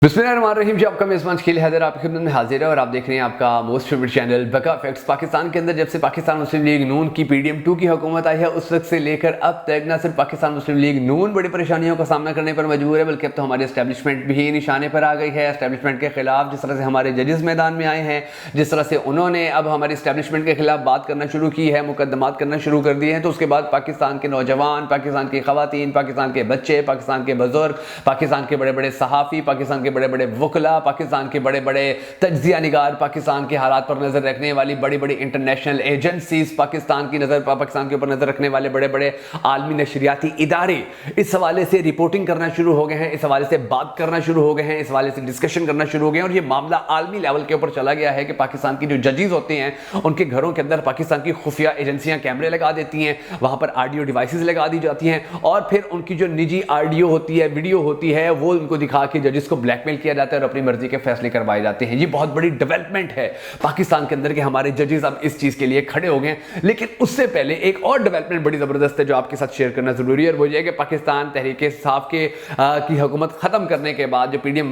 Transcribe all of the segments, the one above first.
बिस्मिल्लाहिर्रहमानिर्रहीम जी, आपका मेज़बान शकील हैदर आपकी खिदमत में हाजिर है और आप देख रहे हैं आपका मोस्ट फेवरेट चैनल बका फैक्ट्स। पाकिस्तान के अंदर जब से पाकिस्तान मुस्लिम लीग नून की PDM 2 की हुकूमत आई है उस वक्त से लेकर अब तक न सिर्फ पाकिस्तान मुस्लिम लीग नून बड़ी परेशानियों का सामना करने पर मजबूर है, बल्कि अब तो हमारी एस्टैब्लिशमेंट भी निशाने पर आ गई है। एस्टैब्लिशमेंट के खिलाफ जिस तरह से हमारे जजेस मैदान में आए हैं, जिस तरह से उन्होंने अब हमारी एस्टैब्लिशमेंट के खिलाफ बात करना शुरू की है, मुकदमात करना शुरू कर दिए हैं, तो उसके बाद पाकिस्तान के नौजवान, पाकिस्तान की खवातीन, पाकिस्तान के बच्चे, पाकिस्तान के बुजुर्ग, पाकिस्तान के बड़े बड़े सहाफ़ी, पाकिस्तान के बड़े बड़े वकला, पाकिस्तान के बड़े बड़े तज्जिया निगार, पाकिस्तान के हालात पर नजर रखने वाली बड़ी बड़ी इंटरनेशनल एजेंसीज, पाकिस्तान के ऊपर नजर रखने वाले बड़े बड़े आलमी नशरियाती इदारे इस हवाले से रिपोर्टिंग करना शुरू हो गए हैं, इस हवाले से बात करना शुरू हो गए हैं, इस हवाले से डिस्कशन करना शुरू हो गए हैं। और ये मामला आलमी लेवल के ऊपर चला गया है कि पाकिस्तान की जो जजेस होते हैं उनके घरों के अंदर पाकिस्तान की खुफिया एजेंसियां कैमरे लगा देती हैं, वहां पर ऑडियो डिवाइसेस लगा दी जाती हैं और फिर उनकी जो निजी ऑडियो होती है, वीडियो होती है, वो उनको दिखा के जजेस को ब्लैकमेल किया जाता है और अपनी मर्जी के फैसले करवाए जाते हैं। ये बहुत बड़ी डेवलपमेंट है पाकिस्तान के अंदर कि हमारे जजेस अब इस चीज के लिए खड़े हो गए। लेकिन उससे पहले एक और डेवलपमेंट बड़ी जबरदस्त है जो आपके साथ शेयर करना जरूरी है, और वो ये कि पाकिस्तान तहरीक इंसाफ के की हुकूमत खत्म करने के बाद जो PDM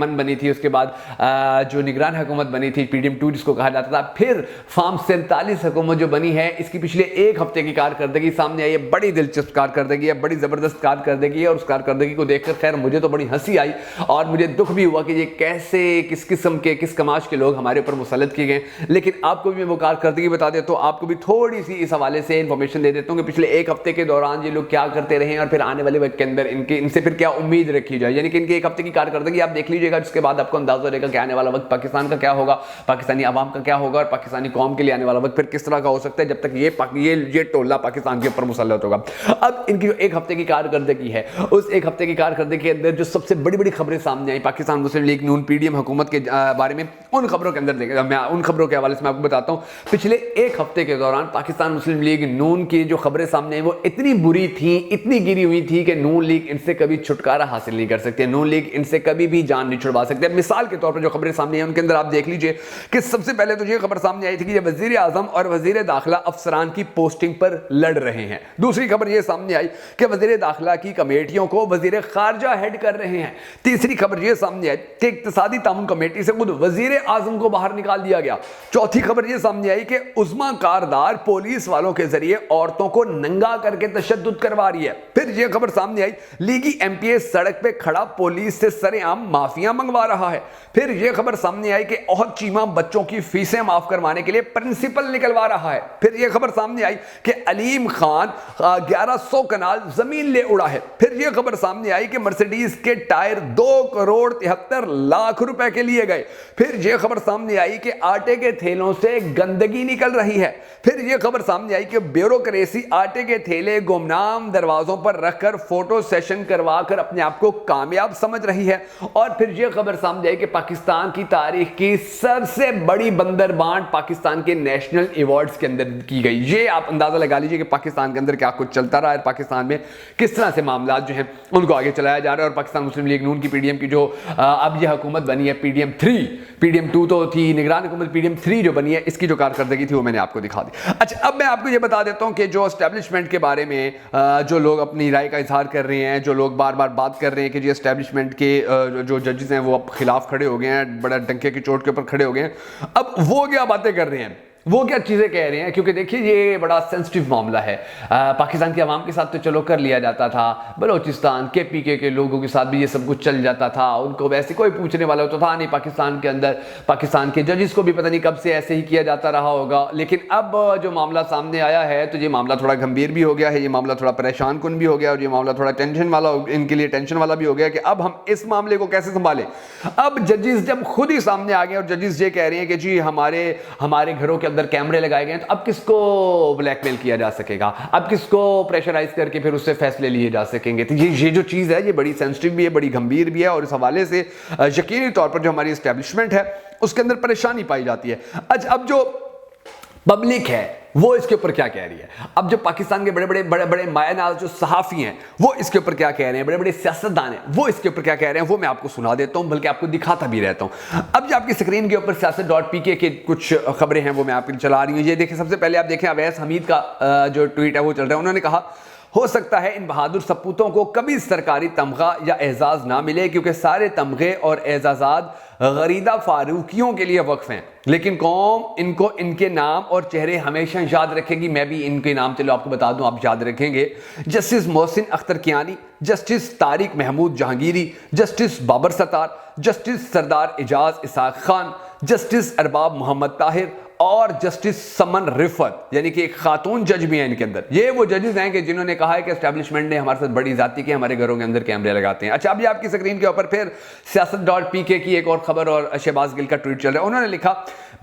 1 बनी थी, उसके बाद जो निगरान हुकूमत बनी थी PDM 2 जिसको कहा जाता था, फिर फॉर्म 47 हुकूमत जो बनी है, इसकी पिछले एक हफ्ते की कारकर्दगी सामने आई है। बड़ी दिलचस्प कारकर्दगी है, बड़ी जबरदस्त कारकर्दगी है, और उस कारकर्दगी को देखकर खैर मुझे तो बड़ी हंसी आई और मुझे दुख भी हुआ कि ये कैसे किस किस्म के किस कमाश के लोग हमारे ऊपर मुसल्लत किए गए। लेकिन आपको भी मैं वो कारकर्दगी बता देता हूँ, आपको भी थोड़ी सी इस हवाले से इंफॉर्मेशन दे देता हूँ कि पिछले एक हफ्ते के दौरान ये लोग क्या करते रहे और फिर आने वाले वक्त के अंदर इनसे फिर क्या उम्मीद रखी जाए। यानी कि इनके एक हफ्ते की कारकर्दगी आप देख लीजिएगा, जिसके बाद आपको अंदाजा रहेगा कि आने वाला वक्त पाकिस्तान का क्या होगा, पाकिस्तानी आवाम का क्या होगा और पाकिस्तानी कौम के लिए आने वाला वक्त फिर किस तरह का हो सकता है जब तक ये टोला पाकिस्तान के ऊपर मुसल्लत होगा। अब इनकी जो एक हफ्ते की कारकर्दगी है, उस एक हफ्ते की कारकर्दगी के अंदर जो सबसे बड़ी बड़ी खबरें सामने आई पाकिस्तान मुस्लिम लीग नून PDM हुकूमत के बारे में, उन खबरों के अंदर मैं उन खबरों के हवाले से मैं आपको बताता हूं। पिछले एक हफ्ते के दौरान पाकिस्तान मुस्लिम लीग नून की जो खबरें सामने आई वो इतनी बुरी थी, इतनी गिरी हुई थी कि नून लीग इनसे कभी छुटकारा हासिल नहीं कर सकते, नून लीग इनसे कभी भी जान नहीं छुड़वा सकते। मिसाल के तौर पर जो खबरें सामने आई उनके अंदर आप देख लीजिए कि सबसे पहले तो ये खबर सामने आई थी कि वजीर आजम और वजीर दाखिला अफसरान की पोस्टिंग पर लड़ रहे हैं। दूसरी खबर यह सामने आई कि वजीर दाखिला की कमेटियों को वजीर खारजा हेड कर रहे हैं। तीसरी खबर यह सामने आई कि इक्तिसादी तामुन कमेटी से खुद वजीर आजम को बाहर निकाल दिया गया। चौथी खबर यह सामने आई कि उस्मा कारदार पुलिस वालों के जरिए औरतों को नंगा करके तशद्दुद करवा रही है। फिर यह खबर सामने आई लीगी MPA सड़क पे खड़ा पुलिस से सरेआम माफिया मंगवा रहा है। फिर यह खबर सामने आई कि ओहद चीमा बच्चों की फीसें माफ करवाने के लिए प्रिंसिपल निकलवा रहा है। फिर यह खबर सामने आई कि अलीम खान 1100 कनाल जमीन ले उड़ा है। फिर यह खबर सामने आई कि मर्सिडीज के टायर 2,73,00,000 रुपए के लिए गए। फिर यह खबर सामने आई कि आटे के थैलों से गंदगी निकल रही है। फिर यह खबर सामने आई कि ब्यूरोक्रेसी आटे के थैले गुमनाम दरवाजों पर रखकर फोटो सेशन करवाकर अपने आप को कामयाब समझ रही है। और फिर यह खबर सामने आई कि पाकिस्तान की तारीख की सबसे बड़ी बंदरबांट पाकिस्तान के नेशनल अवार्ड्स के अंदर की गई। ये आप अंदाजा लगा लीजिए कि पाकिस्तान के अंदर क्या कुछ चलता रहा है, पाकिस्तान में किस तरह से मामला जो है उनको आगे चलाया जा रहा है। और पाकिस्तान मुस्लिम लीग नून की PDM की जो अब यह हुकूमत बनी है PDM 3, PDM 2 तो थी, निगरान हुकूमत PDM 3 जो बनी है, इसकी जो कारकर्दगी थी वो मैंने आपको दिखा दी। अच्छा, अब मैं आपको ये बता देता हूं कि जो एस्टैब्लिशमेंट के बारे में जो लोग अपनी राय का इजहार कर रहे हैं, जो लोग बार बार बात कर रहे हैं कि जी एस्टैब्लिशमेंट के जो जजेस हैं वो अब खिलाफ खड़े हो गए हैं, बड़ा डंके की चोट के ऊपर खड़े हो गए हैं। अब वो क्या बातें कर रहे हैं, वो क्या चीज़ें कह रहे हैं, क्योंकि देखिए ये बड़ा सेंसिटिव मामला है। पाकिस्तान की आवाम के साथ तो चलो कर लिया जाता था, बलोचिस्तान के PK के लोगों के साथ भी ये सब कुछ चल जाता था, उनको वैसे कोई पूछने वाला तो था नहीं। पाकिस्तान के अंदर पाकिस्तान के जजेस को भी पता नहीं कब से ऐसे ही किया जाता रहा होगा। लेकिन अब जो मामला सामने आया है तो ये मामला थोड़ा गंभीर भी हो गया है, ये मामला थोड़ा परेशान कुन भी हो गया और ये मामला थोड़ा टेंशन वाला, इनके लिए टेंशन वाला भी हो गया कि अब हम इस मामले को कैसे संभालें। अब जजेस जब खुद ही सामने आ गए और जजेस ये कह रहे हैं कि जी हमारे घरों के अंदर कैमरे लगाए गए, तो अब किसको ब्लैकमेल किया जा सकेगा, अब किसको प्रेशराइज करके फिर उससे फैसले लिए जा सकेंगे। तो ये जो चीज़ है ये बड़ी सेंसिटिव भी है, बड़ी गंभीर भी है, और इस हवाले से यकीनी तौर पर जो हमारी एस्टैब्लिशमेंट है उसके अंदर परेशानी पाई जाती है। अच्छा, अब जो पब्लिक है वो इसके ऊपर क्या कह रही है, अब जो पाकिस्तान के बड़े बड़े मायानाज जो सहाफ़ी हैं वो इसके ऊपर क्या कह रहे हैं, बड़े बड़े सियासतदान हैं वो इसके ऊपर क्या कह रहे हैं, वो मैं आपको सुना देता हूं, बल्कि आपको दिखाता भी रहता हूं। अब जो आपकी स्क्रीन के ऊपर siyaset.pk के कुछ खबरें हैं वो मैं आपको चला रही हूँ। ये देखिए, सबसे पहले आप देखें अवैस हमीद का जो ट्वीट है वो चल रहा है। उन्होंने कहा हो सकता है इन बहादुर सपूतों को कभी सरकारी तमगा या एजाज ना मिले, क्योंकि सारे तमगे और एजाजात गरीदा फारूकियों के लिए वक्फ हैं, लेकिन कौम इनको इनके नाम और चेहरे हमेशा याद रखेगी। मैं भी इनके नाम चलो आपको बता दूं, आप याद रखेंगे। Justice Mohsin Akhtar Kayani, justice Tariq Mahmood Jahangiri, justice Babar Sattar, justice Sardar Ejaz Ishaq Khan, justice Arbab Mohammad Tahir और जस्टिस समन रिफत, यानी कि एक खातून जज भी है इनके अंदर। ये वो जजेस हैं कि जिन्होंने कहा है कि एस्टैब्लिशमेंट ने हमारे साथ बड़ी जाती की, हमारे घरों के अंदर कैमरे लगाते हैं। अच्छा, अभी आपकी स्क्रीन के ऊपर फिर सियासत.pk की एक और खबर और शहबाज गिल का ट्वीट चल रहा है। उन्होंने लिखा,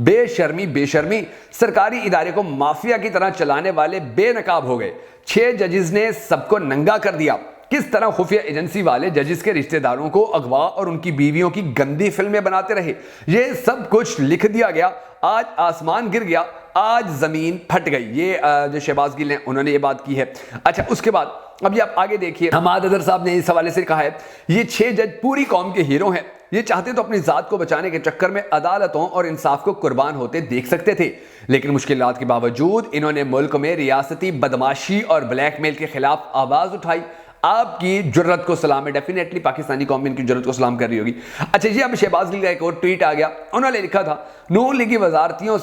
बेशर्मी बेशर्मी, सरकारी इदारे को माफिया की तरह चलाने वाले बेनकाब हो गए। 6 जजेस ने सबको नंगा कर दिया। किस तरह खुफिया एजेंसी वाले जजेस के रिश्तेदारों को अगवा और उनकी बीवियों की गंदी फिल्में बनाते रहे, ये सब कुछ लिख दिया गया। आज आसमान गिर गया, आज जमीन फट गई। ये जो शहबाज गिल हैं उन्होंने ये बात की है। अच्छा, उसके बाद अभी आप आगे देखिए, हमाद अदर साहब ने इस हवाले से कहा है, ये 6 जज पूरी कौम के हीरो हैं। ये चाहते तो अपनी जात को बचाने के चक्कर में अदालतों और इंसाफ को कुर्बान होते देख सकते थे, लेकिन मुश्किलात के बावजूद इन्होंने मुल्क में रियासती बदमाशी और ब्लैकमेल के खिलाफ आवाज उठाई। आपकी जुर्रत को सलाम है। डेफिनेटली पाकिस्तानी कौम इनकी जुर्रत को सलाम कर रही होगी। अच्छा जी, अब शहबाज गिल का एक और ट्वीट आ गया। उन्होंने लिखा था, नून लीगी वारदातियों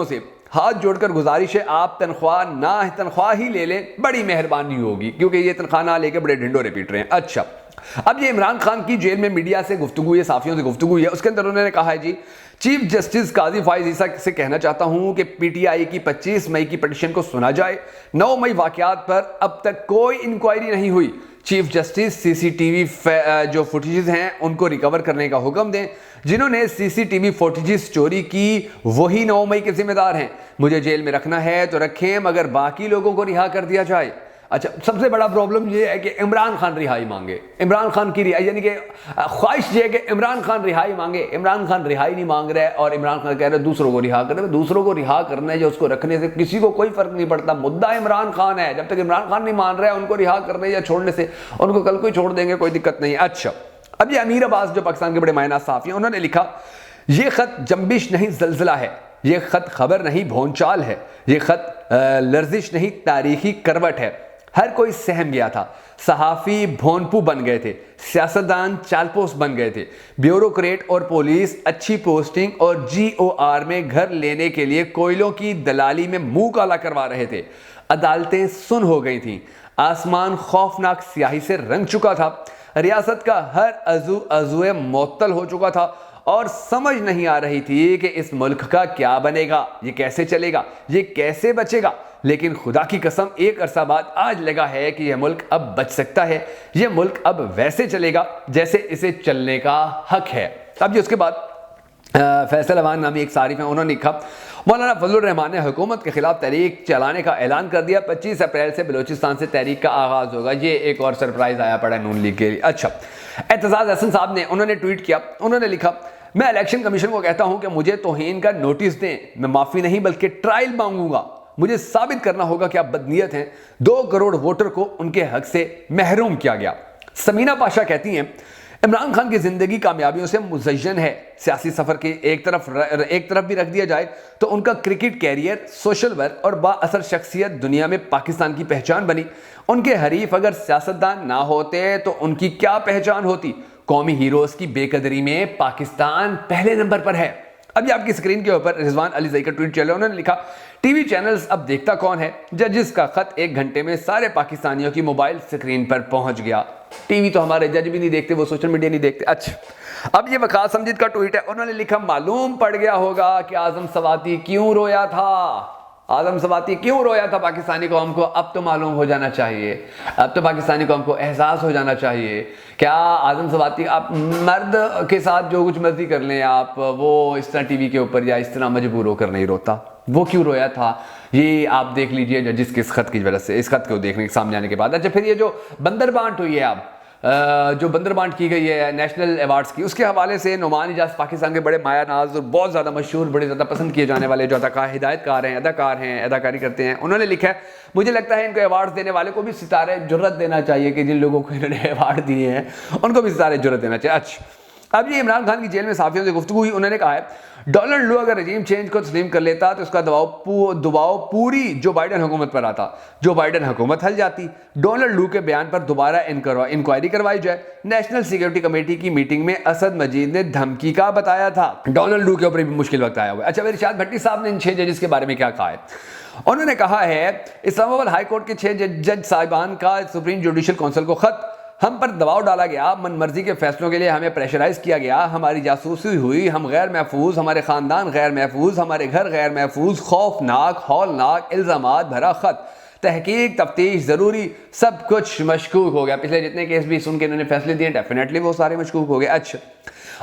से हाथ जोड़कर गुजारिश है, आप तनख्वाह ही ले लें, बड़ी मेहरबानी होगी, क्योंकि ये तनख्वाह ना लेके बड़े ढिंडोरे पीट रहे हैं। अच्छा, अब ये इमरान खान की जेल में मीडिया से गुफ्तगू है, साफियों से गुफ्तगू है। उसके अंदर उन्होंने कहा है जी, चीफ जस्टिस काजी फाइज ईसा से कहना चाहता हूं कि पीटीआई की 25 मई की पिटीशन को सुना जाए। 9 मई वाकयात पर अब तक कोई इंक्वायरी नहीं हुई। चीफ जस्टिस सीसीटीवी जो फुटेजेस हैं उनको रिकवर करने का हुक्म दें। जिन्होंने सीसीटीवी फुटेजेस चोरी की वही 9 मई के जिम्मेदार हैं। मुझे जेल में रखना है तो रखें, मगर बाकी लोगों को रिहा कर दिया जाए। अच्छा, सबसे बड़ा प्रॉब्लम यह है कि इमरान खान रिहाई मांगे, इमरान खान की रिहाई, यानी कि ख्वाहिश ये है कि इमरान खान रिहाई मांगे। इमरान खान रिहाई नहीं मांग रहा है और इमरान खान कह रहे हैं दूसरों को रिहा करना। दूसरों को रिहा करना है या उसको रखने से किसी को कोई फर्क नहीं पड़ता। मुद्दा इमरान खान है। जब तक इमरान खान नहीं मान रहा है उनको रिहा करने या छोड़ने से, उनको कल को ही छोड़ देंगे, कोई दिक्कत नहीं। अच्छा, अब ये अमीर अब्बास जो पाकिस्तान के बड़े मायना साफी हैं, उन्होंने लिखा, ये खत जंबिश नहीं जलजला है, ये खत खबर नहीं भौंचाल है, ये खत लर्जिश नहीं तारीखी करवट है। हर कोई सहम गया था। सहाफ़ी भोनपू बन गए थे, सियासतदान चालपोस बन गए थे, ब्यूरोक्रेट और पुलिस अच्छी पोस्टिंग और GOR में घर लेने के लिए कोयलों की दलाली में मुंह काला करवा रहे थे। अदालतें सुन हो गई थीं। आसमान खौफनाक स्याही से रंग चुका था। रियासत का हर अज़ुए मुअत्तल हो चुका था और समझ नहीं आ रही थी कि इस मुल्क का क्या बनेगा, ये कैसे चलेगा, ये कैसे बचेगा। लेकिन खुदा की कसम, एक अरसा बाद आज लगा है कि यह मुल्क अब बच सकता है। यह मुल्क अब वैसे चलेगा जैसे इसे चलने का हक है। अब उसके बाद फैसल अवान नामी एक सारिफ हैं, उन्होंने लिखा, मौलाना फजलुर रहमान ने हुकूमत के खिलाफ तहरीक चलाने का ऐलान कर दिया। 25 अप्रैल से बलूचिस्तान से तहरीक का आगाज होगा। ये एक और सरप्राइज आया पड़ा नून लीग के लिए। अच्छा, एतजाज हसन साहब ने उन्होंने ट्वीट किया, उन्होंने लिखा, मैं इलेक्शन कमीशन को कहता हूं कि मुझे तौहीन का नोटिस दें। मैं माफी नहीं बल्कि ट्रायल मांगूंगा। मुझे साबित करना होगा कि आप बदनीयत हैं। 2 करोड़ वोटर को उनके हक से महरूम किया गया। समीना पाशा कहती हैं, इमरान खान की जिंदगी कामयाबियों से मुज़य्यन है। सियासी सफर की एक तरफ भी रख दिया जाए तो उनका क्रिकेट कैरियर, सोशल वर्क और बाअसर शख्सियत दुनिया में पाकिस्तान की पहचान बनी। उनके हरीफ अगर सियासतदान ना होते तो उनकी क्या पहचान होती। कौमी हीरोज की बेकदरी में पाकिस्तान पहले नंबर पर है। अभी आपकी स्क्रीन के ऊपर रिजवान अली जई का ट्वीट चल रहा है। उन्होंने लिखा, टीवी चैनल्स अब देखता कौन है। जजेस का खत 1 घंटे में सारे पाकिस्तानियों की मोबाइल स्क्रीन पर पहुंच गया। टीवी तो हमारे जज भी नहीं देखते, वो सोशल मीडिया नहीं देखते। अच्छा, अब ये वकास समजिद का ट्वीट है। उन्होंने लिखा, मालूम पड़ गया होगा कि आजम सवाती क्यों रोया था। आजम सवाती क्यों रोया था पाकिस्तानी कौम को अब तो मालूम हो जाना चाहिए। अब तो पाकिस्तानी कौम को एहसास हो जाना चाहिए। क्या आजम सवाती, आप मर्द के साथ जो कुछ मर्जी कर लें आप, वो इस तरह टीवी के ऊपर या इस तरह मजबूर होकर नहीं रोता। वो क्यों रोया था ये आप देख लीजिए जजिस के इस खत की वजह से, इस खत को देखने के सामने आने के बाद। अच्छा, फिर ये जो बंदर बांट हुई है, आप जो बंदर बांट की गई है नेशनल अवार्ड्स की, उसके हवाले से नुमान इजाज पाकिस्तान के बड़े माया नाज और बहुत ज़्यादा मशहूर, बड़े ज़्यादा पसंद किए जाने वाले जो हिदायतकार हैं, अदाकारी करते हैं, उन्होंने लिखा है, मुझे लगता है इनको अवार्ड्स देने वाले को भी सितारे जुर्रत देना चाहिए कि जिन लोगों को इन्होंने अवार्ड दिए हैं उनको भी सितारे जुर्रत देना चाहिए। अच्छा, अब ये इमरान खान की जेल में साफियों से गुफ्तगू हुई, उन्होंने कहा है डोनाल्ड लू अगर रजीम चेंज को तस्लीम कर लेता तो उसका दबाव पूरी जो बाइडन हुकूमत पर आता, जो बाइडन हुकूमत हल जाती। डोनाल्ड लू के बयान पर दोबारा इंक्वायरी करवाई जाए। नेशनल सिक्योरिटी कमेटी की मीटिंग में असद मजीद ने धमकी का बताया था। डोनाल्ड लू के ऊपर भी मुश्किल वक्त आया हुआ है। अच्छा, इरशाद भट्टी साहब ने इन 6 जजेस के बारे में क्या कहा है? उन्होंने कहा है इस्लामाबाद हाई कोर्ट के 6 जज साहिबान का सुप्रीम जुडिशल काउंसिल को खत, हम पर दबाव डाला गया, मनमर्जी के फैसलों के लिए हमें प्रेशराइज किया गया, हमारी जासूसी हुई, हम गैर महफूज, हमारे खानदान गैर महफूज, हमारे घर गैर महफूज, खौफनाक हौलनाक इल्जामात भरा खत, तहकीक तफ्तीश जरूरी, सब कुछ मशकूक हो गया। पिछले जितने केस भी सुन के इन्होंने फैसले दिए डेफिनेटली वो सारे मशकूक हो गए। अच्छा,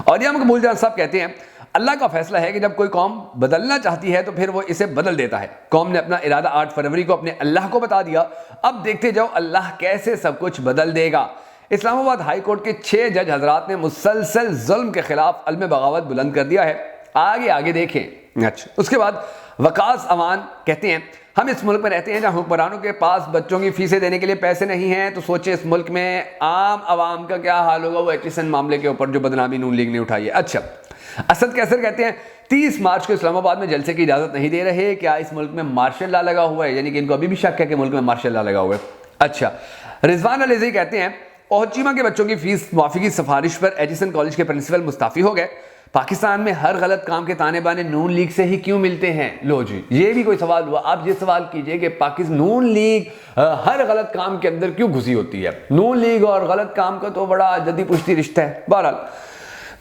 और यह मकबूल जान साहब कहते हैं अल्लाह का फैसला है कि जब कोई कौम बदलना चाहती है तो फिर वो इसे बदल देता है। कौम ने अपना इरादा 8 फरवरी को अपने अल्लाह को बता दिया, अब देखते जाओ अल्लाह कैसे सब कुछ बदल देगा। इस्लामाबाद हाई कोर्ट के 6 जज हजरात ने मुसलसल जुल्म के खिलाफ अलम बगावत बुलंद कर दिया है। आगे देखें। अच्छा, उसके बाद वकास अवान कहते हैं हम इस मुल्क में रहते हैं जहां हुक्मरानों के पास बच्चों की फीसें देने के लिए पैसे नहीं हैं, तो सोचे इस मुल्क में आम आवाम का क्या हाल होगा। वो एचएसएन मामले के ऊपर जो बदनामी नून लीग ने उठाई है। अच्छा, असद कैसर कहते हैं 30 मार्च को इस्लामाबाद में जलसे की इजाजत नहीं दे रहे, क्या इस मुल्क में मार्शल लॉ लगा हुआ है? यानी कि इनको अभी भी शक है कि मुल्क में मार्शल लॉ लगा हुआ है। अच्छा, रिजवान अलीज़ी कहते हैं ओहचीमा के बच्चों की फीस माफी की सिफारिश पर एचएसएन कॉलेज के प्रिंसिपल मुस्ताफी हो गए। पाकिस्तान में हर गलत काम के ताने बाने नून लीग से ही क्यों मिलते हैं? लो जी, ये भी कोई सवाल हुआ। आप ये सवाल कीजिए कि पाकिस्तान नून लीग हर गलत काम के अंदर क्यों घुसी होती है? नून लीग और गलत काम का तो बड़ा जदी पुश्ती रिश्ता है। बहरहाल,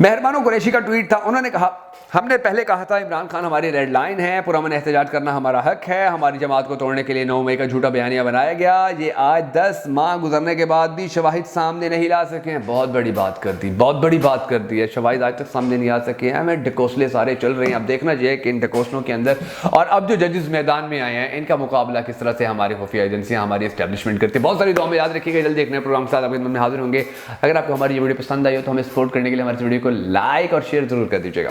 मेहरबानो कुरैशी का ट्वीट था, उन्होंने कहा हमने पहले कहा था इमरान खान हमारी रेड लाइन है, पुरअमन एहतजाज करना हमारा हक है, हमारी जमात को तोड़ने के लिए 9 मई का झूठा बयानिया बनाया गया, ये आज 10 माह गुजरने के बाद भी शवाहिद सामने नहीं ला सके हैं। बहुत बड़ी बात कर दी, बहुत बड़ी बात कर दी है। शवाहिद आज तक सामने नहीं आ सके हैं। हमें डिकोसले सारे चल रहे हैं। अब देखना चाहिए कि इन डिकोसलों के अंदर और अब जो जजेस मैदान में आए हैं इनका मुकाबला किस तरह से हमारी खुफिया एजेंसियां हमारी एस्टैब्लिशमेंट करती है। बहुत सारी दुआ में याद रखिएगा। जल्द देखने प्रोग्राम के साथ आपके में हाजिर होंगे। अगर आपको हमारी ये वीडियो पसंद आई हो तो हमें सपोर्ट करने के लिए हमारे वीडियो को लाइक और शेयर जरूर कर दीजिएगा।